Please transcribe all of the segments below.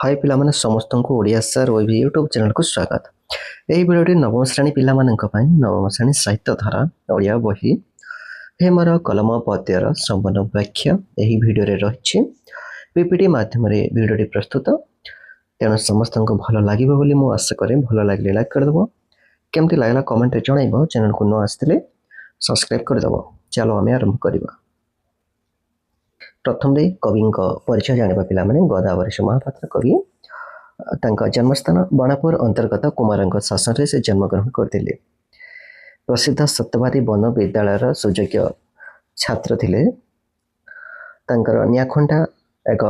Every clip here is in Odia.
हाय पिलामाने समस्तଙ୍କୁ ଓଡ଼ିଆ ସାର୍ ୱେବ୍ ୟୁଟ୍ୟୁବ୍ ଚ୍ୟାନେଲକୁ ସ୍ୱାଗତ। ଏହି ଭିଡ଼ିଓଟି ନବମ ଶ୍ରେଣୀ ପିଲାମାନଙ୍କ ପାଇଁ ନବମ ଶ୍ରେଣୀ ସାହିତ୍ୟ ଧାରା ଓଡ଼ିଆ ବହି ହେ ମୋର କଲମ ପଦ୍ୟର ସମ୍ପୂର୍ଣ୍ଣ ବ୍ୟାଖ୍ୟା ଏହି ଭିଡ଼ିଓରେ ରହିଛି। ପିପିଟି ମାଧ୍ୟମରେ ଭିଡ଼ିଓଟି ପ୍ରସ୍ତୁତ, ତେଣୁ ସମସ୍ତଙ୍କୁ ଭଲ ଲାଗିବ ବୋଲି ମୁଁ ଆଶା କରେ। ଭଲ ଲାଗିଲେ ଲାଇକ୍ କରିଦେବ, କେମିତି ଲାଗିଲା କମେଣ୍ଟରେ ଜଣାଇବ। ଚ୍ୟାନେଲକୁ ନ ଆସିଥିଲେ ସବସ୍କ୍ରାଇବ୍ କରିଦେବ। ଚାଲ ଆମେ ଆରମ୍ଭ କରିବା। ପ୍ରଥମରେ କବିଙ୍କ ପରିଚୟ ଜାଣିବା ପିଲାମାନେ। ଗୋଦାବରୀଶ ମହାପାତ୍ର କବି। ତାଙ୍କ ଜନ୍ମସ୍ଥାନ ବାଣପୁର ଅନ୍ତର୍ଗତ କୁମାରଙ୍କ ଶାସନରେ ସେ ଜନ୍ମଗ୍ରହଣ କରିଥିଲେ। ପ୍ରସିଦ୍ଧ ସତ୍ୟବାଦୀ ବନ ବିଦ୍ୟାଳୟର ସୁଯୋଗ୍ୟ ଛାତ୍ର ଥିଲେ। ତାଙ୍କର ନିଆଖଣ୍ଡା ଏକ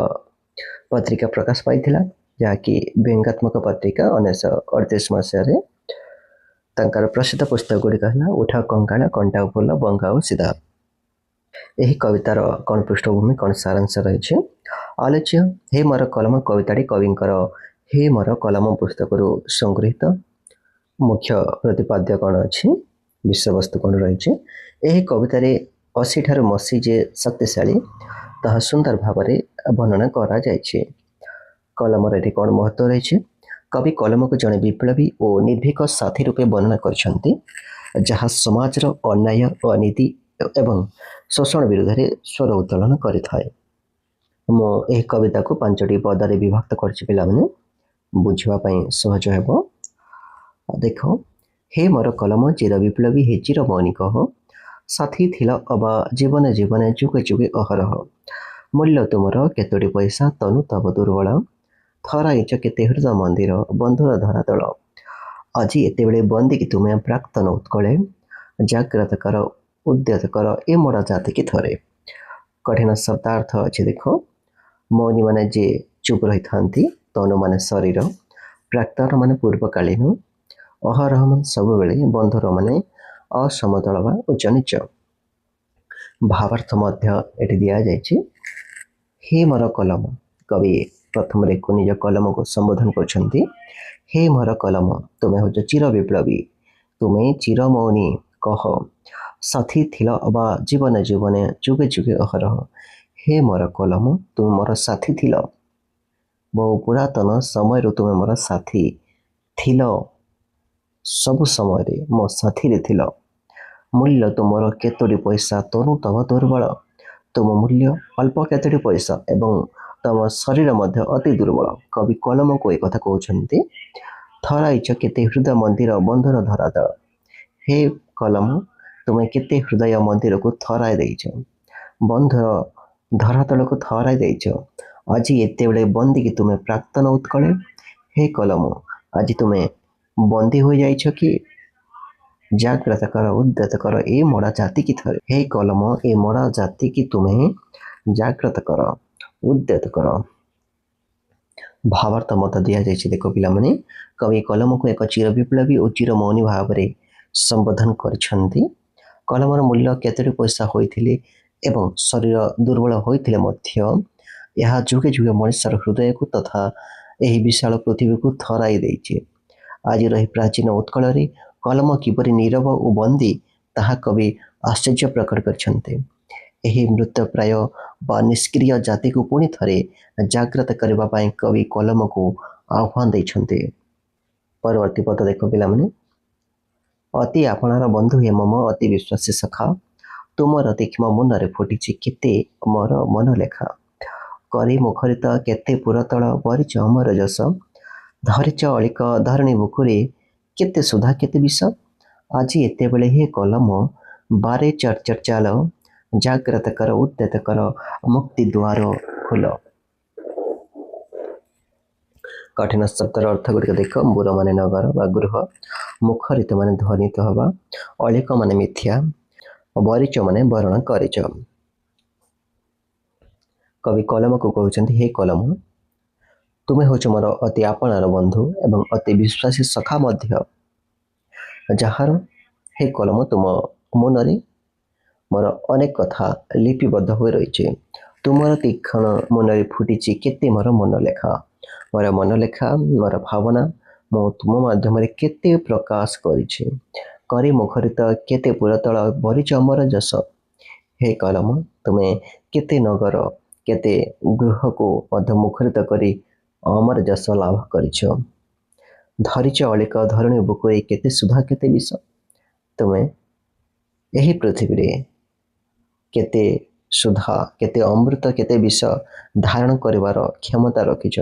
ପତ୍ରିକା ପ୍ରକାଶ ପାଇଥିଲା, ଯାହାକି ବ୍ୟଙ୍ଗାତ୍ମକ ପତ୍ରିକା। 1938 ମସିହାରେ ତାଙ୍କର ପ୍ରସିଦ୍ଧ ପୁସ୍ତକ ଗୁଡ଼ିକ ହେଲା ଉଠା କଙ୍କାଳ, କଣ୍ଟା ଫୁଲ, ବଙ୍ଗା ଓ ସିଧା। ଏହି କବିତାର କ'ଣ ପୃଷ୍ଠଭୂମି, କ'ଣ ସାରାଂଶ ରହିଛି ଆଲୋଚ୍ୟ। ହେ ମୋର କଲମ କବିତାଟି କବିଙ୍କର ହେ ମୋର କଲମ ପୁସ୍ତକରୁ ସଂଗୃହୀତ। ମୁଖ୍ୟ ପ୍ରତିପାଦ୍ୟ କ'ଣ ଅଛି, ବିଷୟବସ୍ତୁ କ'ଣ ରହିଛି। ଏହି କବିତାରେ 80 ଠାରୁ ମସି ଯେ ଶକ୍ତିଶାଳୀ, ତାହା ସୁନ୍ଦର ଭାବରେ ବର୍ଣ୍ଣନା କରାଯାଇଛି। କଲମର ଏଠି କ'ଣ ମହତ୍ତ୍ୱ ରହିଛି। କବି କଲମକୁ ଜଣେ ବିପ୍ଳବୀ ଓ ନିର୍ଭୀକ ସାଥୀ ରୂପେ ବର୍ଣ୍ଣନା କରିଛନ୍ତି, ଯାହା ସମାଜର ଅନ୍ୟାୟ, ଅନୀତି ଏବଂ ଶୋଷଣ ବିରୁଦ୍ଧରେ ସ୍ୱର ଉତ୍ତୋଳନ କରିଥାଏ। ମୁଁ ଏହି କବିତାକୁ 5ଟି ପଦରେ ବିଭକ୍ତ କରିଛି ପିଲାମାନେ, ବୁଝିବା ପାଇଁ ସହଜ ହେବ। ଦେଖ, ହେ ମୋର କଲମ ଚିର ବିପ୍ଳବୀ, ହେ ଚିର ମୌନିକ ହୋ, ସାଥୀ ଥିଲ ଅବା ଜୀବନେ ଜୀବନେ, ଯୁଗେ ଯୁଗେ ଅହରହ। ମୂଲ୍ୟ ତୁମର କେତୋଟି ପଇସା, ତନୁ ତବ ଦୁର୍ବଳ, ଥରାଇଛ କେତେ ହୃଦୟ ମନ୍ଦିର, ବନ୍ଧୁର ଧରାତଳ। ଆଜି ଏତେବେଳେ ବନ୍ଦିକି ତୁମେ ପ୍ରାକ୍ତନ ଉତ୍କଳେ, ଜାଗ୍ରତ କର ଉଦ୍ୟତ କର ଏ ମୋଡ଼ା ଜାତିକି ଥରେ। କଠିନ ଶବ୍ଦାର୍ଥ ଅଛି। ଦେଖ, ମୌନୀ ମାନେ ଯିଏ ଚୁପ୍ ରହିଥାନ୍ତି, ତନୁ ମାନେ ଶରୀର, ପ୍ରାକ୍ତନ ମାନେ ପୂର୍ବକାଳୀନ, ଅହରହ ମାନେ ସବୁବେଳେ, ବନ୍ଧୁର ମାନେ ଅସମତଳ ବା ଉଚ୍ଚ ନିଚ। ଭାବାର୍ଥ ମଧ୍ୟ ଏଠି ଦିଆଯାଇଛି। ହେ ମୋର କଲମ, କବି ପ୍ରଥମରେ ନିଜ କଲମକୁ ସମ୍ବୋଧନ କରୁଛନ୍ତି। ହେ ମୋର କଲମ, ତୁମେ ହେଉଛ ଚିର ବିପ୍ଳବୀ, ତୁମେ ଚିର ମୌନୀ କହ, ସାଥୀ ଥିଲ ଅବା ଜୀବନେ ଜୀବନେ, ଯୁଗେ ଯୁଗେ ଅହରହ। ହେ ମୋର କଲମ, ତୁମେ ମୋର ସାଥୀ ଥିଲ, ବହୁ ପୁରାତନ ସମୟରୁ ତୁମେ ମୋର ସାଥୀ ଥିଲ, ସବୁ ସମୟରେ ମୋ ସାଥୀରେ ଥିଲ। ମୂଲ୍ୟ ତୁମର କେତୋଟି ପଇସା, ତନୁ ତବ ଦୁର୍ବଳ, ତୁମ ମୂଲ୍ୟ ଅଳ୍ପ କେତୋଟି ପଇସା ଏବଂ ତମ ଶରୀର ମଧ୍ୟ ଅତି ଦୁର୍ବଳ। କବି କଲମକୁ ଏ କଥା କହୁଛନ୍ତି। ଥରାଇଛ କେତେ ହୃଦୟ ମନ୍ଦିର, ବନ୍ଧୁର ଧରାତଳ। ହେ କଲମ, ତୁମେ କେତେ ହୃଦୟ ମନ୍ଦିରକୁ ଥରାଇ ଦେଇଛ, ବନ୍ଧୁର ଧରାତଳକୁ ଥରାଇ ଦେଇଛ। ଆଜି ଏତେବେଳେ ବନ୍ଦିକି ତୁମେ ପ୍ରାକ୍ତନ ଉତ୍କଳେ। ହେ କଲମ, ଆଜି ତୁମେ ବନ୍ଦୀ ହୋଇଯାଇଛ କି? ଜାଗ୍ରତ କର ଉଦ୍ୟତ କର ଏ ମୋଡ଼ା ଜାତିକି ଥରେ। ହେ କଲମ, ଏ ମୋଡ଼ା ଜାତିକି ତୁମେ ଜାଗ୍ରତ କର ଉଦ୍ୟତ କର। ଭାବାର୍ଥ ମତ ଦିଆଯାଇଛି। ଦେଖ ପିଲାମାନେ, କବି କଲମକୁ ଏକ ଚିର ବିପ୍ଳବୀ ଓ ଚିର ମୌନୀ ଭାବରେ ସମ୍ବୋଧନ କରିଛନ୍ତି। କଲମର ମୂଲ୍ୟ କେତୋଟି ପଇସା ହୋଇଥିଲେ ଏବଂ ଶରୀର ଦୁର୍ବଳ ହୋଇଥିଲେ ମଧ୍ୟ ଏହା ଯୁଗେ ଯୁଗେ ମଣିଷର ହୃଦୟକୁ ତଥା ଏହି ବିଶାଳ ପୃଥିବୀକୁ ଥରାଇ ଦେଇଛି। ଆଜିର ଏହି ପ୍ରାଚୀନ ଉତ୍କଳରେ କଲମ କିପରି ନୀରବ ଓ ବନ୍ଦୀ, ତାହା କବି ଆଶ୍ଚର୍ଯ୍ୟ ପ୍ରକଟ କରିଛନ୍ତି। ଏହି ମୃତପ୍ରାୟ ବା ନିଷ୍କ୍ରିୟ ଜାତିକୁ ପୁଣି ଥରେ ଜାଗ୍ରତ କରିବା ପାଇଁ କବି କଲମକୁ ଆହ୍ୱାନ ଦେଇଛନ୍ତି। ପରବର୍ତ୍ତୀ ପଦ ଦେଖ ପିଲାମାନେ। ଅତି ଆପଣାର ବନ୍ଧୁ ହେ ମମ, ଅତି ବିଶ୍ୱାସୀ ସଖା, ତୁମର ତୀକ୍ଷ୍ମ ମୁନରେ ଫୁଟିଛି କେତେ ମୋର ମନ ଲେଖା। କରି ମୁଖରିତ କେତେ ପୁରତଳ, ବରିଛ ଅମର ଯଶ, ଧରିଛ ଅଳିକ ଧରଣୀ ବୁକୁରେ, କେତେ ସୁଧା କେତେ ବିଷ। ଆଜି ଏତେବେଳେ ହେ କଲମ, ବାରେ ଚର୍ଚ୍ଚର ଚାଲ, ଜାଗ୍ରତ କର ଉଦ୍ୟତ କର ମୁକ୍ତି ଦ୍ୱାର ଖୋଲ। କଠିନ ଶବ୍ଦର ଅର୍ଥ ଗୁଡ଼ିକ ଦେଖ। ମୂର ମାନେ ନଗର ବା ଗୃହ, ମୁଖରିତ ମାନେ ଧ୍ୱନିତ ହେବା, ଅଳିକ ମାନେ ମିଥ୍ୟା, ବରିଚ ମାନେ ବରଣ କରିଛ। କବି କଲମକୁ କହୁଛନ୍ତି, ହେ କଲମ, ତୁମେ ହେଉଛ ମୋର ଅତି ଆପଣାର ବନ୍ଧୁ ଏବଂ ଅତି ବିଶ୍ୱାସୀ ସଖା ମଧ୍ୟ, ଯାହାର ହେ କଲମ ତୁମ ମନରେ ମୋର ଅନେକ କଥା ଲିପିବଦ୍ଧ ହୋଇ ରହିଛି। ତୁମର ତୀକ୍ଷ୍ଣ ମନରେ ଫୁଟିଛି କେତେ ମୋର ମନ ଲେଖା। ମୋର ମନ ଲେଖା, ମୋର ଭାବନା ମୁଁ ତୁମ ମାଧ୍ୟମରେ କେତେ ପ୍ରକାଶ କରିଛି। କରି ମୁଖରିତ କେତେ ପୁରତଳ, ବରିଛ ଅମର ଯଶ। ହେ କଲମ, ତୁମେ କେତେ ନଗର, କେତେ ଗୃହକୁ ମଧ୍ୟ ମୁଖରିତ କରି ଅମର ଯଶ ଲାଭ କରିଛ। ଧରିଛ ଅଳିକ ଧରଣୀ ବୁକୁରେ କେତେ ସୁଧା କେତେ ବିଷ। ତୁମେ ଏହି ପୃଥିବୀରେ କେତେ ସୁଧା କେତେ ଅମୃତ କେତେ ବିଷ ଧାରଣ କରିବାର କ୍ଷମତା ରଖିଛ।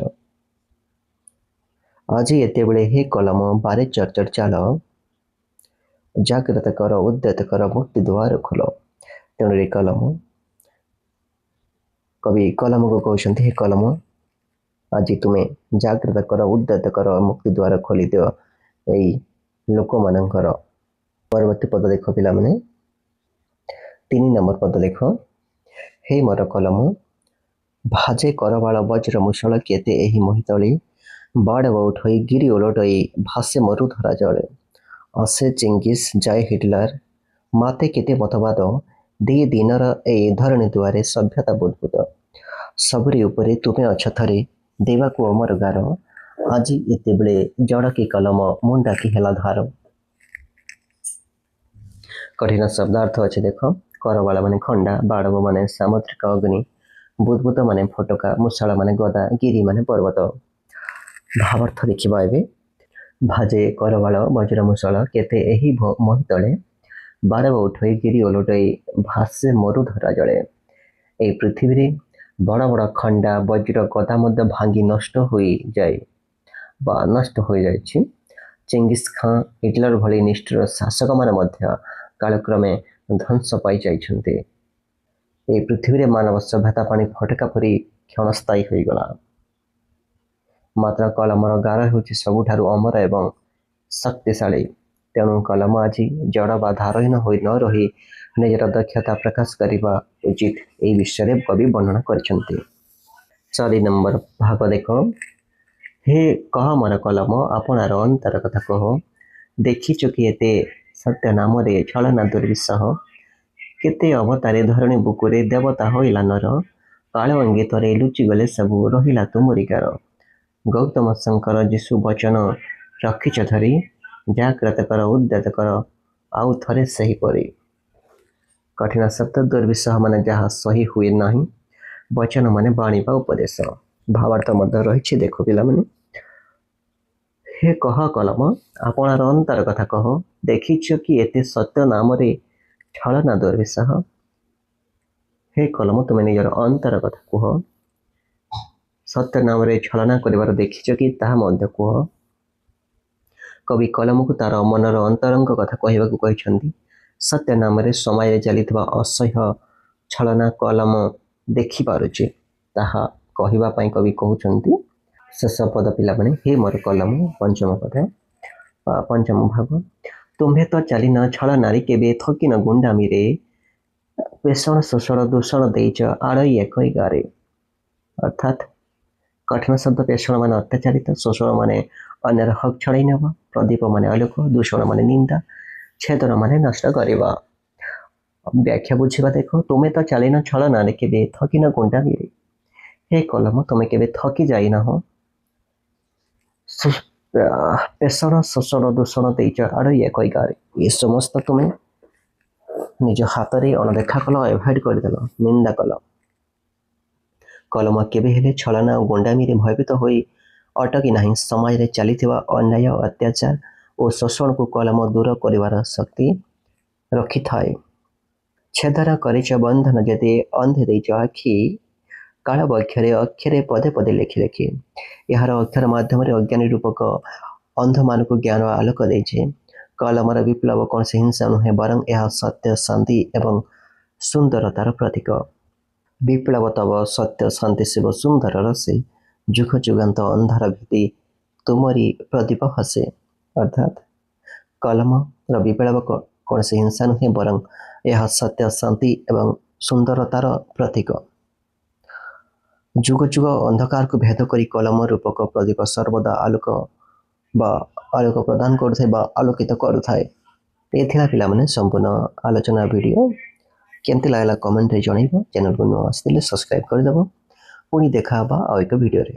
ଆଜି ଏତେବେଳେ ହେ କଲମ ବାରେ ଚର୍ଚର ଚାଲ, ଜାଗ୍ରତ କର ଉଦ୍ୟତ କର ମୁକ୍ତି ଦ୍ୱାର ଖୋଲ। ତେଣୁ ଏ କଲମ, କବି କଲମକୁ କହୁଛନ୍ତି ହେ କଲମ ଆଜି ତୁମେ ଜାଗ୍ରତ କର ଉଦ୍ୟତ କର ମୁକ୍ତି ଦ୍ୱାର ଖୋଲିଦିଅ ଏଇ ଲୋକମାନଙ୍କର। ପରବର୍ତ୍ତୀ ପଦ ଦେଖ ପିଲାମାନେ, 3 ନମ୍ବର ପଦ ଦେଖ। ହେ ମୋର କଲମ ଭାଜେ କରବାଳ ବଜ୍ର ମୁଷଳ କେତେ ଏହି ମୋହିତଳେ, ବାଡ଼ ଉଠୋଇ ଗିରି ଓଲଟୋଇ ଭାସେ ମରୁଧରା ଜଳେ। ଅସେ ଚିଙ୍ଗିସ୍ ଯାଏ ହିଟଲର ମାତେ କେତେ ମତବାଦ, ଦି ଦିନର ଏଇ ଧରଣୀ ଦୁଆରେ ସଭ୍ୟତା ବୁଦବୁଦ। ସବୁରି ଉପରେ ତୁମେ ଅଛ ଥରେ ଦେବାକୁ ଅମର ଗାର, ଆଜି ଏତେବେଳେ ଜଡ଼କି କଲମ ମୁଣ୍ଡାକି ହେଲା ଧାର। କଠିନ ଶବ୍ଦାର୍ଥ ଅଛି ଦେଖ। କରବାଳ ମାନେ ଖଣ୍ଡା, ବାଡ଼ବ ମାନେ ସାମୁଦ୍ରିକ ଅଗ୍ନି, ବୁଦବୁଦ ମାନେ ଫୋଟକା, ମୁଷଳ ମାନେ ଗଦା, ଗିରି ମାନେ ପର୍ବତ। ଭାବାର୍ଥ ଦେଖିବା ଏବେ। ଭାଜେ କରବାଳ ବଜ୍ର ମୁଷଳ କେତେ ଏହି ମୋହିତଳେ, ବାଡ଼ବ ଉଠୋଇ ଗିରି ଓଲଟୋଇ ଭାସେ ମରୁଧରା ଜଳେ। ଏହି ପୃଥିବୀରେ ବଡ଼ ବଡ଼ ଖଣ୍ଡା ବଜ୍ର ଗଦା ମଧ୍ୟ ଭାଙ୍ଗି ନଷ୍ଟ ହୋଇଯାଏ ବା ନଷ୍ଟ ହୋଇଯାଇଛି। ଚେଙ୍ଗିସ୍ ଖାଁ ହିଟଲର ଭଳି ନିଷ୍ଠୁର ଶାସକମାନେ ମଧ୍ୟ କାଳକ୍ରମେ ଧ୍ୱଂସ ପାଇଯାଇଛନ୍ତି। ଏହି ପୃଥିବୀରେ ମାନବ ସଭ୍ୟତା ପାଣି ଫଟକା ପରି କ୍ଷଣସ୍ଥାୟୀ ହୋଇଗଲା। ମାତ୍ର କଲମର ଗାର ହେଉଛି ସବୁଠାରୁ ଅମର ଏବଂ ଶକ୍ତିଶାଳୀ। ତେଣୁ କଲମ ଆଜି ଜଡ଼ ବା ଧାରହୀନ ହୋଇ ନ ରହି ନିଜର ଦକ୍ଷତା ପ୍ରକାଶ କରିବା ଉଚିତ। ଏହି ବିଷୟରେ କବି ବର୍ଣ୍ଣନା କରିଛନ୍ତି। 4 ନମ୍ବର ଭାଗ ଦେଖ। ହେ କହ ମୋର କଲମ ଆପଣାର ଅନ୍ତର କଥା କହ, ଦେଖିଛୁ କି ଏତେ ସତ୍ୟ ନାମରେ ଛଳନା ଦୁର୍ବିସହ। କେତେ ଅବତାରେ ଧରଣୀ ବୁକୁରେ ଦେବତା ହୋଇଲା ନର, କାଳ ଇଙ୍ଗିତରେ ଲୁଚିଗଲେ ସବୁ ରହିଲା ତୁମରି ଗାର। ଗୌତମ ଶଙ୍କର ଯୀଶୁ ବଚନ ରଖିଛ ଧରି, ଜାଗ୍ରତ କର ଉଦ୍ୟତ କର ଆଉ ଥରେ ସେହିପରି। କଠିନ ଶବ୍ଦ ଦୁର୍ବିସହ ମାନେ ଯାହା ସହି ହୁଏ ନାହିଁ, ବଚନ ମାନେ ବାଣୀ ବା ଉପଦେଶ। ଭାବାର୍ଥ ମଧ୍ୟ ରହିଛି ଦେଖ ପିଲାମାନେ। ହେ କହ କଲମ ଆପଣାର ଅନ୍ତର କଥା କହ, ଦେଖିଛ କି ଏତେ ସତ୍ୟ ନାମରେ ଛଳନା ଦୁର୍ବିସହ। ହେ କଲମ ତୁମେ ନିଜର ଅନ୍ତର କଥା କୁହ, ସତ୍ୟ ନାମରେ ଛଳନା କରିବାର ଦେଖିଛ କି ତାହା ମଧ୍ୟ କୁହ। କବି କଲମକୁ ତାର ମନର ଅନ୍ତରଙ୍ଗ କଥା କହିବାକୁ କହିଛନ୍ତି। ସତ୍ୟ ନାମରେ ସମାଜରେ ଚାଲିଥିବା ଅସହ୍ୟ ଛଳନା କଲମ ଦେଖିପାରୁଛି, ତାହା କହିବା ପାଇଁ କବି କହୁଛନ୍ତି। ଶେଷ ପଦ ପିଲାମାନେ, ହେ ମୋର କଲମ ପଞ୍ଚମ ପଦ ପଞ୍ଚମ ଭାଗ। ତୁମ୍ଭେ ତ ଚାଲିନ ଛଳନାରେ କେବେ ଥକିନ ଗୁଣ୍ଡାମିରେ, ପେଷଣ ଶୋଷଣ ଦୂଷଣ ଦେଇଛ ଆଡ଼ଇ ଏକଇ ଗାରେ। ଅର୍ଥାତ୍ କଠିନ ଶବ୍ଦ ପେଷଣ ମାନେ ଅତ୍ୟାଚାରିତ, ଶୋଷଣ ମାନେ ଅନ୍ୟର ହକ୍ ଛଡ଼ାଇ ନେବା, ପ୍ରଦୀପ ମାନେ ଆଲୋକ, ଦୂଷଣ ମାନେ ନିନ୍ଦା, ଛେଦନ ମାନେ ନଷ୍ଟ କରିବା। ବ୍ୟାଖ୍ୟା ବୁଝିବା ଦେଖ। ତୁମେ ତ ଚାଲିନ ଛଳନାରେ କେବେ ଥକିନ ଗୁଣ୍ଡାମିରେ। ହେ କଲମ ତୁମେ କେବେ ଥକି ଯାଇନାହ। ପେଷଣ ଶୋଷଣ ଦୂଷଣ ଦେଇଛ ଆଡ଼ଇ ଏକଇ ଗାରେ। ଏ ସମସ୍ତ ତୁମେ ନିଜ ହାତରେ ଅଣଦେଖା କଲ, ଏଭଏଡ୍ କରିଦେଲ, ନିନ୍ଦା କଲ। କଲମ କେବେ ହେଲେ ଛଳନା ଓ ଗୁଣ୍ଡାମିରେ ଭୟଭୀତ ହୋଇ ଅଟକି ନାହିଁ। ସମାଜରେ ଚାଲିଥିବା ଅନ୍ୟାୟ ଅତ୍ୟାଚାର ଓ ଶୋଷଣକୁ କଲମ ଦୂର କରିବାର ଶକ୍ତି ରଖିଥାଏ। ଛେଦନ କରିଛ ବନ୍ଧନ ଯେତେ ଅନ୍ଧେ ଦେଇଛ ଆଖି, କାଳ ବକ୍ଷରେ ଅକ୍ଷରେ ପଦେ ପଦେ ଲେଖି ଲେଖି। ଏହାର ଅକ୍ଷର ମାଧ୍ୟମରେ ଅଜ୍ଞାନୀ ରୂପକ ଅନ୍ଧମାନଙ୍କୁ ଜ୍ଞାନ ଆଲୋକ ଦେଇଛି। କଲମର ବିପ୍ଳବ କୌଣସି ହିଂସା ନୁହେଁ, ବରଂ ଏହା ସତ୍ୟ ଶାନ୍ତି ଏବଂ ସୁନ୍ଦରତାର ପ୍ରତୀକ। ବିପ୍ଳବ ତବ ସତ୍ୟ ଶାନ୍ତି ଶିବ ସୁନ୍ଦର ରସେ, ଯୁଗ ଯୁଗାନ୍ତ ଅନ୍ଧାର ଭୀତି ତୁମରି ପ୍ରଦୀପ ହସେ। ଅର୍ଥାତ୍ କଲମର ବିପ୍ଳବ କୌଣସି ହିଂସା ନୁହେଁ, ବରଂ ଏହା ସତ୍ୟ ଶାନ୍ତି ଏବଂ ସୁନ୍ଦରତାର ପ୍ରତୀକ। ଯୁଗ ଯୁଗ ଅନ୍ଧକାରକୁ ଭେଦ କରି କଲମ ରୂପକ ପ୍ରଦୀପ ସର୍ବଦା ଆଲୋକ ପ୍ରଦାନ କରୁଥାଏ ବା ଆଲୋକିତ କରୁଥାଏ। ଏ ଥିଲା ପିଲାମାନେ ସମ୍ପୂର୍ଣ୍ଣ ଆଲୋଚନା ଭିଡ଼ିଓ। କେମିତି ଲାଗିଲା କମେଣ୍ଟରେ ଜଣାଇବ। ଚ୍ୟାନେଲକୁ ନୂଆ ଆସିଥିଲେ ସବସ୍କ୍ରାଇବ୍ କରିଦେବ। ପୁଣି ଦେଖା ହେବା ଆଉ ଏକ ଭିଡ଼ିଓରେ।